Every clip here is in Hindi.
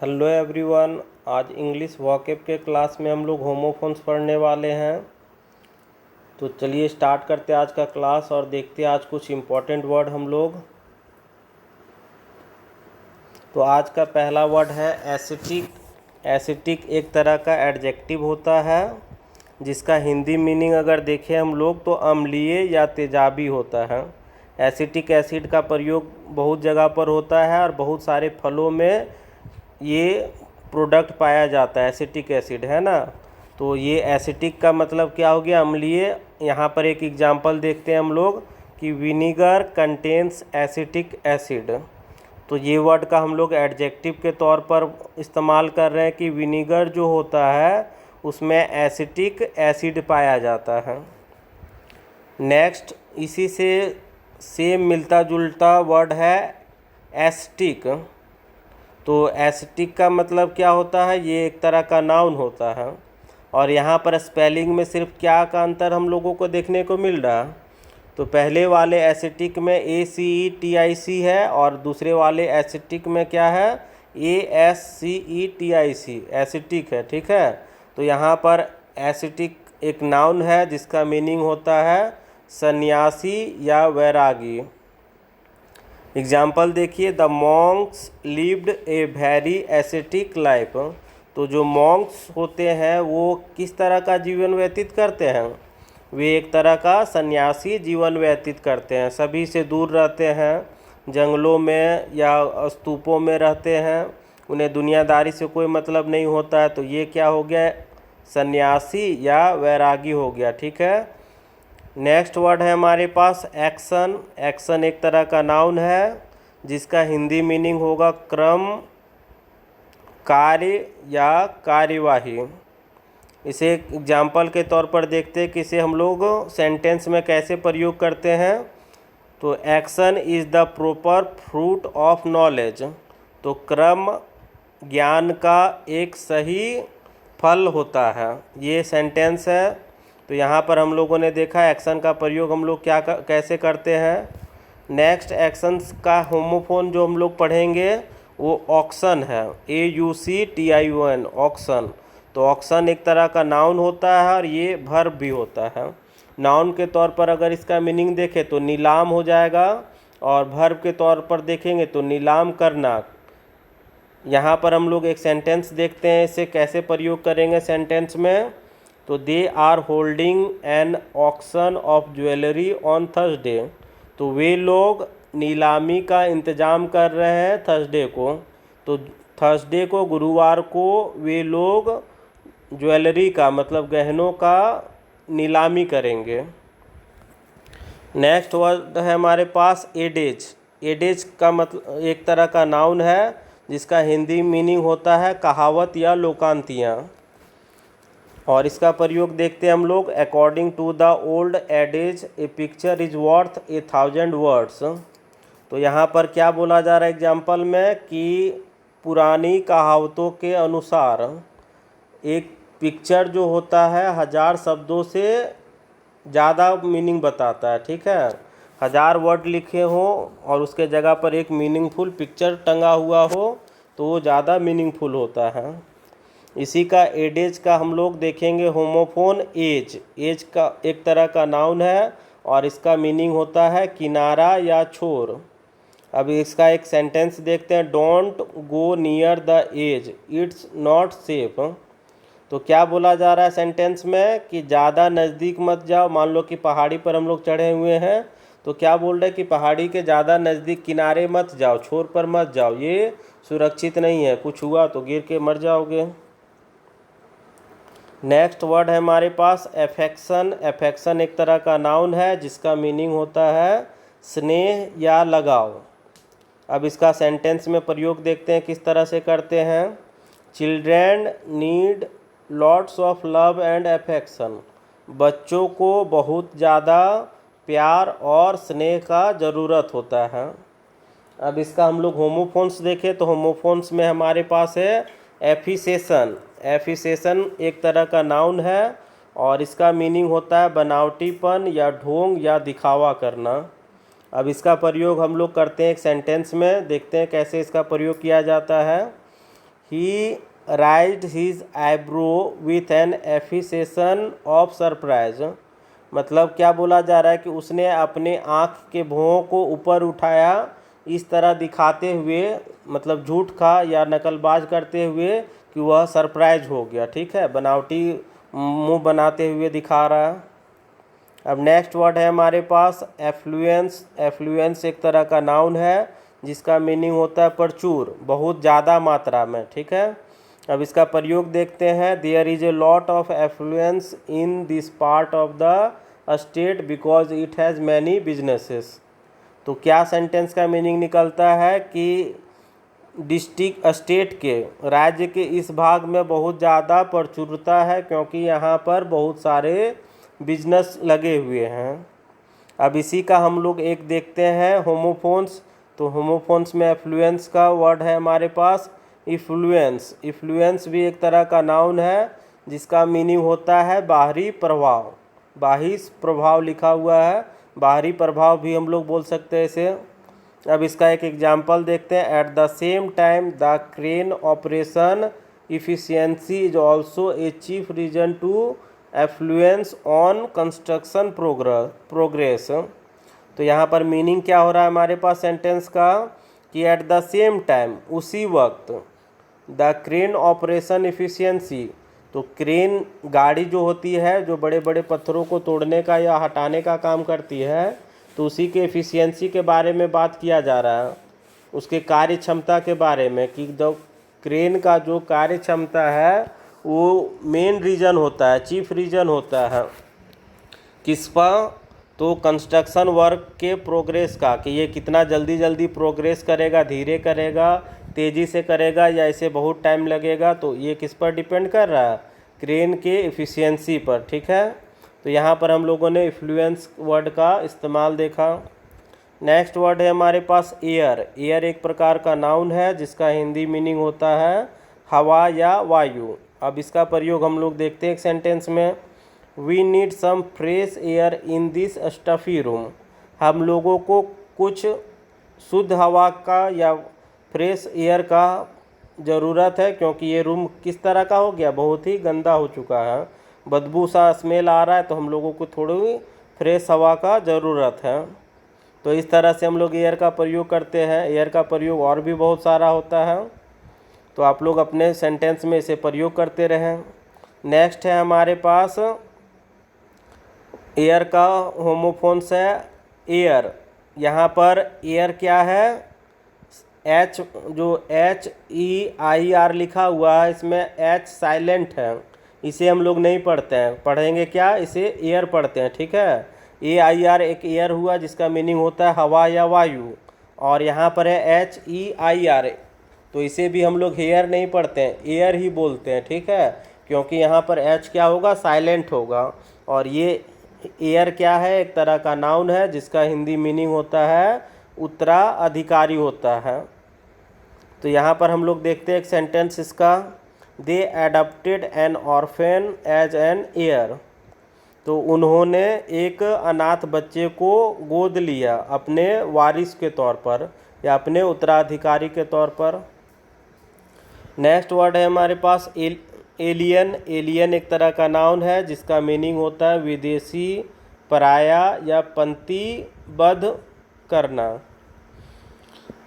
Hello everyone. आज इंग्लिश वॉकेब के क्लास में हम लोग होमोफोन्स पढ़ने वाले हैं। तो चलिए स्टार्ट करते हैं आज का क्लास और देखते हैं आज कुछ इम्पोर्टेंट वर्ड हम लोग। तो आज का पहला वर्ड है एसिटिक। एसिटिक एक तरह का एडजेक्टिव होता है जिसका हिंदी मीनिंग अगर देखें हम लोग तो अम्लीय या तेजाबी होता है। एसिटिक एसिड का प्रयोग बहुत जगह पर होता है और बहुत सारे फलों में ये प्रोडक्ट पाया जाता है, एसिटिक एसिड, है ना। तो ये एसिटिक का मतलब क्या हो गया, अम्लीय। यहाँ पर एक एग्जांपल देखते हैं हम लोग कि विनीगर कंटेन्स एसिटिक एसिड। तो ये वर्ड का हम लोग एडजेक्टिव के तौर पर इस्तेमाल कर रहे हैं कि विनीगर जो होता है उसमें एसिटिक एसिड पाया जाता है। नेक्स्ट इसी से सेम मिलता जुलता वर्ड है एसिटिक। तो एसिटिक का मतलब क्या होता है, ये एक तरह का नाउन होता है। और यहाँ पर स्पेलिंग में सिर्फ क्या का अंतर हम लोगों को देखने को मिल रहा है। तो पहले वाले एसिटिक में ACETIC है और दूसरे वाले एसिटिक में क्या है, ASCETIC, एसिटिक है, ठीक है। तो यहाँ पर एसिटिक एक नाउन है जिसका मीनिंग होता है सन्यासी या वैरागी। एग्जाम्पल देखिए, the monks lived a very ascetic life. तो जो मॉन्क्स होते हैं वो किस तरह का जीवन व्यतीत करते हैं, वे एक तरह का सन्यासी जीवन व्यतीत करते हैं, सभी से दूर रहते हैं, जंगलों में या स्तूपों में रहते हैं, उन्हें दुनियादारी से कोई मतलब नहीं होता है। तो ये क्या हो गया, सन्यासी या वैरागी हो गया, ठीक है। नेक्स्ट वर्ड है हमारे पास एक्शन। एक्शन एक तरह का नाउन है जिसका हिंदी मीनिंग होगा क्रम, कार्य या कार्यवाही। इसे एग्जाम्पल के तौर पर देखते हैं कि इसे हम लोग सेंटेंस में कैसे प्रयोग करते हैं। तो action is the proper fruit of knowledge. तो क्रम ज्ञान का एक सही फल होता है, ये सेंटेंस है। तो यहाँ पर हम लोगों ने देखा एक्शन का प्रयोग हम लोग कैसे करते हैं। नेक्स्ट एक्शंस का होमोफोन जो हम लोग पढ़ेंगे वो ऑक्शन है, AUCTION, ऑक्शन। तो ऑक्शन एक तरह का नाउन होता है और ये वर्ब भी होता है। नाउन के तौर पर अगर इसका मीनिंग देखें तो नीलाम हो जाएगा और वर्ब के तौर पर देखेंगे तो नीलाम करना। यहाँ पर हम लोग एक सेंटेंस देखते हैं, इसे कैसे प्रयोग करेंगे सेंटेंस में। तो they are holding an auction of jewellery on Thursday. तो वे लोग नीलामी का इंतज़ाम कर रहे हैं थर्सडे को। तो थर्सडे को, गुरुवार को, वे लोग ज्वेलरी का मतलब गहनों का नीलामी करेंगे। नेक्स्ट वर्ड है हमारे पास एडेज। एडेज का मतलब एक तरह का नाउन है जिसका हिंदी मीनिंग होता है कहावत या लोकांतियाँ। और इसका प्रयोग देखते हैं हम लोग, according to the old adage a picture is worth 1000 words. तो यहाँ पर क्या बोला जा रहा है एग्जाम्पल में कि पुरानी कहावतों के अनुसार एक पिक्चर जो होता है 1000 शब्दों से ज़्यादा मीनिंग बताता है, ठीक है। 1000 वर्ड लिखे हों और उसके जगह पर एक मीनिंगफुल पिक्चर टंगा हुआ हो तो वो ज़्यादा मीनिंगफुल होता है। इसी का एडेज का हम लोग देखेंगे होमोफोन एज। एज का एक तरह का नाउन है और इसका मीनिंग होता है किनारा या छोर। अब इसका एक सेंटेंस देखते हैं, don't go near the edge, it's not safe. तो क्या बोला जा रहा है सेंटेंस में कि ज़्यादा नज़दीक मत जाओ। मान लो कि पहाड़ी पर हम लोग चढ़े हुए हैं तो क्या बोल रहे हैं कि पहाड़ी के ज़्यादा नज़दीक किनारे मत जाओ, छोर पर मत जाओ, ये सुरक्षित नहीं है, कुछ हुआ तो गिर के मर जाओगे। नेक्स्ट वर्ड है हमारे पास एफेक्शन। एफेक्शन एक तरह का नाउन है जिसका मीनिंग होता है स्नेह या लगाव। अब इसका सेंटेंस में प्रयोग देखते हैं किस तरह से करते हैं। Children need lots of love and affection. बच्चों को बहुत ज़्यादा प्यार और स्नेह का ज़रूरत होता है। अब इसका हम लोग होमोफोन्स देखें तो होमोफोन्स में हमारे पास है एफिसेशन। एफिसेशन एक तरह का नाउन है और इसका मीनिंग होता है बनावटीपन या ढोंग या दिखावा करना। अब इसका प्रयोग हम लोग करते हैं एक सेंटेंस में, देखते हैं कैसे इसका प्रयोग किया जाता है। He raised his eyebrow with an affectation of surprise. मतलब क्या बोला जा रहा है कि उसने अपने आँख के भौं को ऊपर उठाया इस तरह दिखाते हुए, मतलब झूठ का या नकलबाज करते हुए कि वह सरप्राइज हो गया। ठीक है, बनावटी मुंह बनाते हुए दिखा रहा है। अब नेक्स्ट वर्ड है हमारे पास एफ्लुएंस। एफ्लुएंस एक तरह का नाउन है जिसका मीनिंग होता है प्रचुर, बहुत ज़्यादा मात्रा में। ठीक है, अब इसका प्रयोग देखते हैं। There is a lot of affluence in this part of the state because it has many businesses. तो क्या सेंटेंस का मीनिंग निकलता है कि डिस्ट्रिक्ट स्टेट के, राज्य के इस भाग में बहुत ज़्यादा प्रचुरता है क्योंकि यहाँ पर बहुत सारे बिजनेस लगे हुए हैं। अब इसी का हम लोग एक देखते हैं होमोफोन्स। तो होमोफोन्स में एफ्लुएंस का वर्ड है हमारे पास इफ्लुएंस। इफ्लुएंस भी एक तरह का नाउन है जिसका मीनिंग होता है बाहरी प्रभाव। बाहरी प्रभाव लिखा हुआ है, बाहरी प्रभाव भी हम लोग बोल सकते हैं इसे। अब इसका एक एग्जाम्पल देखते हैं। At the same time the crane operation efficiency is also a chief reason to affluence on construction progress. तो यहाँ पर मीनिंग क्या हो रहा है हमारे पास सेंटेंस का कि एट द सेम टाइम, उसी वक्त, द क्रेन ऑपरेशन इफिशियंसी, तो क्रेन गाड़ी जो होती है जो बड़े बड़े पत्थरों को तोड़ने का या हटाने का काम करती है, तो उसी के एफिशिएंसी के बारे में बात किया जा रहा है, उसके कार्य क्षमता के बारे में कि द क्रेन का जो कार्य क्षमता है वो मेन रीज़न होता है, चीफ रीज़न होता है किस पर, तो कंस्ट्रक्शन वर्क के प्रोग्रेस का, कि ये कितना जल्दी जल्दी प्रोग्रेस करेगा, धीरे करेगा, तेज़ी से करेगा या इसे बहुत टाइम लगेगा। तो ये किस पर डिपेंड कर रहा है, क्रेन के एफिशिएंसी पर। ठीक है, तो यहाँ पर हम लोगों ने इफ्लुएंस वर्ड का इस्तेमाल देखा। नेक्स्ट वर्ड है हमारे पास एयर। एयर एक प्रकार का नाउन है जिसका हिंदी मीनिंग होता है हवा या वायु। अब इसका प्रयोग हम लोग देखते हैं एक सेंटेंस में। We need some fresh air in this stuffy room. हम लोगों को कुछ शुद्ध हवा का या फ्रेश एयर का ज़रूरत है क्योंकि ये रूम किस तरह का हो गया, बहुत ही गंदा हो चुका है, बदबू सा स्मेल आ रहा है, तो हम लोगों को थोड़ी फ्रेश हवा का ज़रूरत है। तो इस तरह से हम लोग एयर का प्रयोग करते हैं। एयर का प्रयोग और भी बहुत सारा होता है, तो आप लोग अपने सेंटेंस में इसे प्रयोग करते रहें। नेक्स्ट है हमारे पास एयर का होमोफोन्स है एयर। यहाँ पर एयर क्या है, एच, जो HEIR लिखा हुआ है इसमें एच साइलेंट है, इसे हम लोग नहीं पढ़ते हैं, पढ़ेंगे क्या, इसे एयर पढ़ते हैं। ठीक है, AIR एक एयर हुआ जिसका मीनिंग होता है हवा या वायु, और यहाँ पर है HEIR, तो इसे भी हम लोग हेयर नहीं पढ़ते हैं, एयर ही बोलते हैं। ठीक है, क्योंकि यहाँ पर एच क्या होगा, साइलेंट होगा। और ये एयर क्या है, एक तरह का नाउन है जिसका हिंदी मीनिंग होता है उत्तराधिकारी होता है। तो यहाँ पर हम लोग देखते हैं एक सेंटेंस इसका। They adapted an orphan as an heir. तो उन्होंने एक अनाथ बच्चे को गोद लिया अपने वारिस के तौर पर या अपने उत्तराधिकारी के तौर पर। नेक्स्ट वर्ड है हमारे पास एलियन। एलियन एक तरह का नाउन है जिसका मीनिंग होता है विदेशी, पराया या पंक्तिबद्ध करना।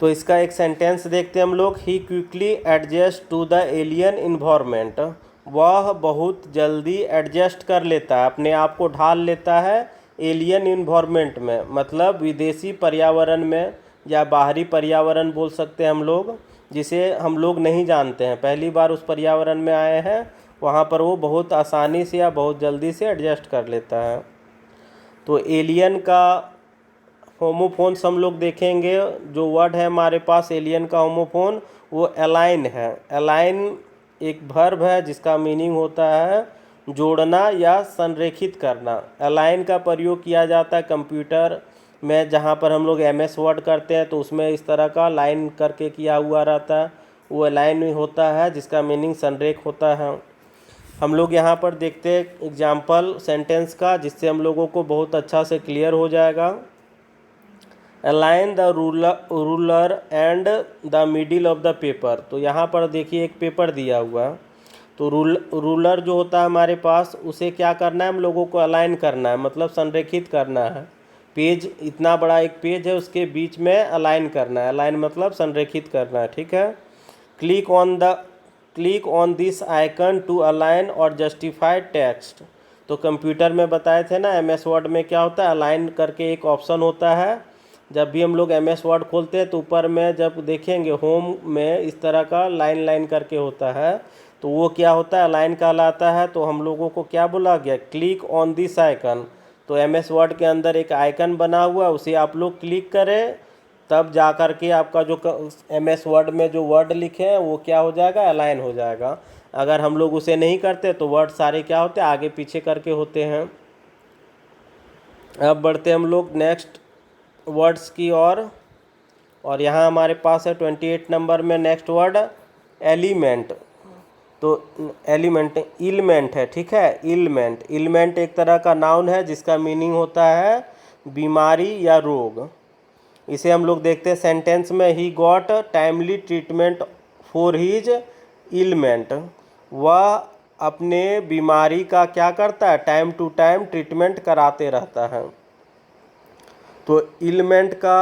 तो इसका एक सेंटेंस देखते हैं हम लोग। He quickly adjust to the alien environment. वह बहुत जल्दी एडजस्ट कर लेता है, अपने आप को ढाल लेता है एलियन इन्वायरमेंट में, मतलब विदेशी पर्यावरण में या बाहरी पर्यावरण बोल सकते हैं हम लोग, जिसे हम लोग नहीं जानते हैं, पहली बार उस पर्यावरण में आए हैं, वहाँ पर वो बहुत आसानी से या बहुत जल्दी से एडजस्ट कर लेता है। तो एलियन का होमोफोन्स हम लोग देखेंगे। जो वर्ड है हमारे पास एलियन का होमोफोन वो अलाइन है। अलाइन एक वर्ब है जिसका मीनिंग होता है जोड़ना या संरेखित करना। अलाइन का प्रयोग किया जाता है कंप्यूटर में, जहाँ पर हम लोग MS वर्ड करते हैं तो उसमें इस तरह का लाइन करके किया हुआ रहता है, वो अलाइन होता है जिसका मीनिंग संरेख होता है। हम लोग यहाँ पर देखते हैं एग्जाम्पल सेंटेंस का, जिससे हम लोगों को बहुत अच्छा से क्लियर हो जाएगा। Align the ruler and the middle of the paper. तो यहाँ पर देखिए एक पेपर दिया हुआ है, तो रूलर जो होता है हमारे पास, उसे क्या करना है, हम लोगों को अलाइन करना है, मतलब संरेखित करना है। पेज इतना बड़ा एक पेज है, उसके बीच में अलाइन करना है। अलाइन मतलब संरेखित करना है, ठीक है। Click on this icon to align और जस्टिफाई टेक्स्ट। तो कंप्यूटर में बताए थे ना, एमएस वर्ड में क्या होता है, अलाइन करके एक ऑप्शन होता है। जब भी हम लोग एमएस वर्ड खोलते हैं तो ऊपर में जब देखेंगे होम में इस तरह का लाइन लाइन करके होता है, तो वो क्या होता है, अलाइन कहलाता है। तो हम लोगों को क्या बोला गया, क्लिक ऑन दिस आइकन। तो एमएस वर्ड के अंदर एक आइकन बना हुआ है, उसे आप लोग क्लिक करें, तब जा कर के आपका जो एमएस वर्ड में जो वर्ड लिखे हैं वो क्या हो जाएगा, अलाइन हो जाएगा। अगर हम लोग उसे नहीं करते तो वर्ड सारे क्या होते हैं, आगे पीछे करके होते हैं। अब बढ़ते हम लोग नेक्स्ट वर्ड्स की और यहाँ हमारे पास है 28 नंबर में नेक्स्ट वर्ड एलिमेंट। तो एलिमेंट इलमेंट है, ठीक है। इलमेंट एक तरह का नाउन है जिसका मीनिंग होता है बीमारी या रोग। इसे हम लोग देखते हैं सेंटेंस में, he got timely treatment for his ailment. वह अपने बीमारी का क्या करता है, टाइम टू टाइम ट्रीटमेंट कराते रहता है। तो इलमेंट का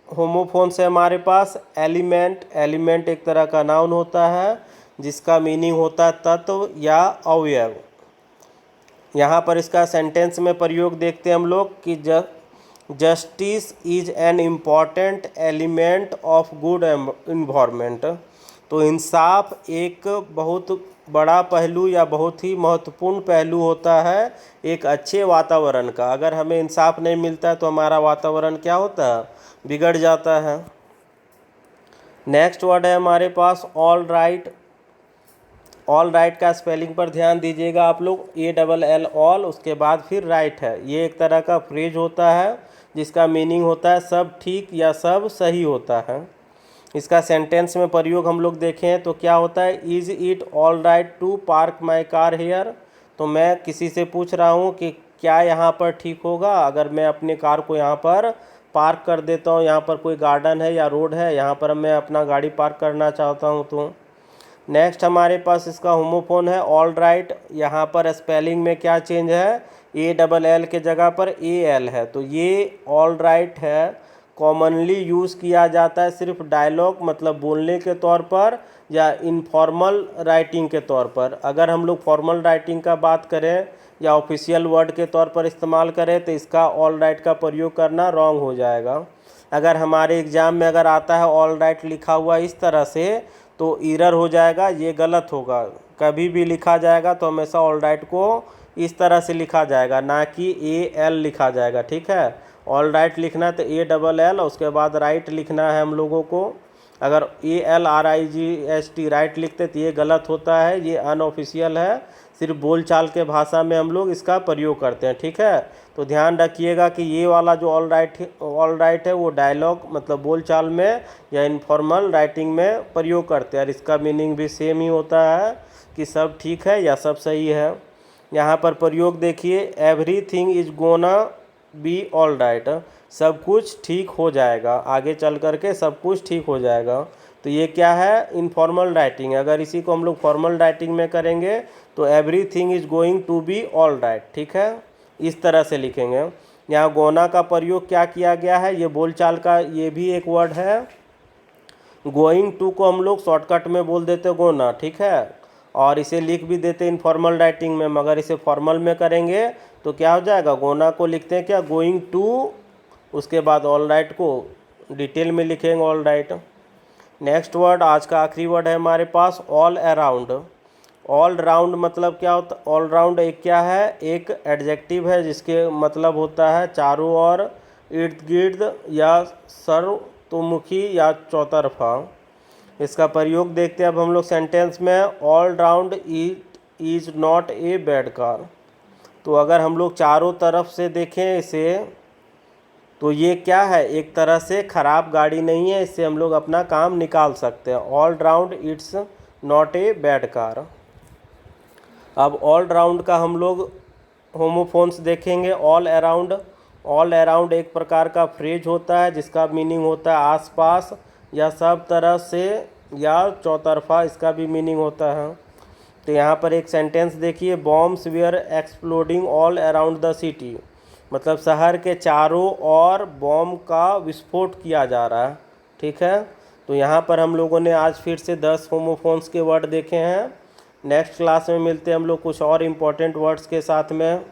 होमोफोन्स है हमारे पास एलिमेंट एक तरह का नाउन होता है जिसका मीनिंग होता है तत्व या अवयव। यहाँ पर इसका सेंटेंस में प्रयोग देखते हैं हम लोग कि justice is an important element of good environment. तो इंसाफ एक बहुत बड़ा पहलू या बहुत ही महत्वपूर्ण पहलू होता है एक अच्छे वातावरण का। अगर हमें इंसाफ नहीं मिलता है तो हमारा वातावरण क्या होता है, बिगड़ जाता है। नेक्स्ट वर्ड है हमारे पास ऑल राइट। ऑल राइट का स्पेलिंग पर ध्यान दीजिएगा आप लोग, ALL ऑल, उसके बाद फिर राइट है। ये एक तरह का फ्रेज होता है जिसका मीनिंग होता है सब ठीक या सब सही होता है। इसका सेंटेंस में प्रयोग हम लोग देखें तो क्या होता है, is it all right to park my car here. तो मैं किसी से पूछ रहा हूँ कि क्या यहाँ पर ठीक होगा अगर मैं अपने कार को यहाँ पर पार्क कर देता हूँ। यहाँ पर कोई गार्डन है या रोड है, यहाँ पर मैं अपना गाड़ी पार्क करना चाहता हूँ। तो नेक्स्ट हमारे पास इसका होमोफोन है ऑल राइट। यहाँ पर स्पेलिंग में क्या चेंज है, ALL के जगह पर AL है। तो ये ऑल राइट है, कॉमनली यूज़ किया जाता है सिर्फ डायलॉग मतलब बोलने के तौर पर या इनफॉर्मल राइटिंग के तौर पर। अगर हम लोग फॉर्मल राइटिंग का बात करें या ऑफिशियल वर्ड के तौर पर इस्तेमाल करें तो इसका ऑल राइट का प्रयोग करना रॉन्ग हो जाएगा। अगर हमारे एग्ज़ाम में अगर आता है ऑल राइट लिखा हुआ इस तरह से तो एरर हो जाएगा, ये गलत होगा। कभी भी लिखा जाएगा तो हमेशा ऑल राइट को इस तरह से लिखा जाएगा, ना कि AL लिखा जाएगा, ठीक है। ऑल राइट लिखना है तो ALL, उसके बाद राइट लिखना है हम लोगों को। अगर ALRIGHT राइट लिखते तो ये गलत होता है, ये अनऑफिशियल है, सिर्फ बोलचाल के भाषा में हम लोग इसका प्रयोग करते हैं, ठीक है। तो ध्यान रखिएगा कि ये वाला जो ऑल राइट है वो डायलॉग मतलब बोलचाल में या इनफॉर्मल राइटिंग में प्रयोग करते हैं और इसका मीनिंग भी सेम ही होता है कि सब ठीक है या सब सही है। यहाँ पर प्रयोग देखिए, everything is gonna be all right. सब कुछ ठीक हो जाएगा, आगे चल कर के सब कुछ ठीक हो जाएगा। तो ये क्या है, इनफॉर्मल राइटिंग। अगर इसी को हम लोग फॉर्मल राइटिंग में करेंगे तो everything is going to be all right, ठीक है, इस तरह से लिखेंगे। यहाँ गोना का प्रयोग क्या किया गया है, ये बोलचाल का ये भी एक वर्ड है। गोइंग टू को हम लोग शॉर्टकट में बोल देते गोना, ठीक है, और इसे लिख भी देते इनफॉर्मल राइटिंग में। मगर इसे फॉर्मल में करेंगे तो क्या हो जाएगा, गोना को लिखते हैं क्या, गोइंग टू, उसके बाद ऑल राइट को डिटेल में लिखेंगे ऑल राइट। नेक्स्ट वर्ड आज का आखिरी वर्ड है हमारे पास ऑल अराउंड। ऑल राउंड मतलब क्या होता है, ऑल राउंड एक क्या है, एक एडजेक्टिव है जिसके मतलब होता है चारों ओर, इर्द गिर्द या सर्वतोमुखी या चौतरफा। इसका प्रयोग देखते हैं अब हम लोग सेंटेंस में, all round it is not a bad car. तो अगर हम लोग चारों तरफ से देखें इसे तो ये क्या है, एक तरह से ख़राब गाड़ी नहीं है, इससे हम लोग अपना काम निकाल सकते हैं। All round it's not a bad car. अब ऑल राउंड का हम लोग होमोफोन्स देखेंगे, ऑल अराउंड। ऑल अराउंड एक प्रकार का फ्रेज होता है जिसका मीनिंग होता है आसपास या सब तरह से या चौतरफा, इसका भी मीनिंग होता है। तो यहाँ पर एक सेंटेंस देखिए, bombs were exploding all around the city, मतलब शहर के चारों ओर बॉम्ब का विस्फोट किया जा रहा है। ठीक है, तो यहाँ पर हम लोगों ने आज फिर से 10 होमोफोन्स के वर्ड देखे हैं। नेक्स्ट क्लास में मिलते हैं हम लोग कुछ और इम्पोर्टेंट वर्ड्स के साथ में।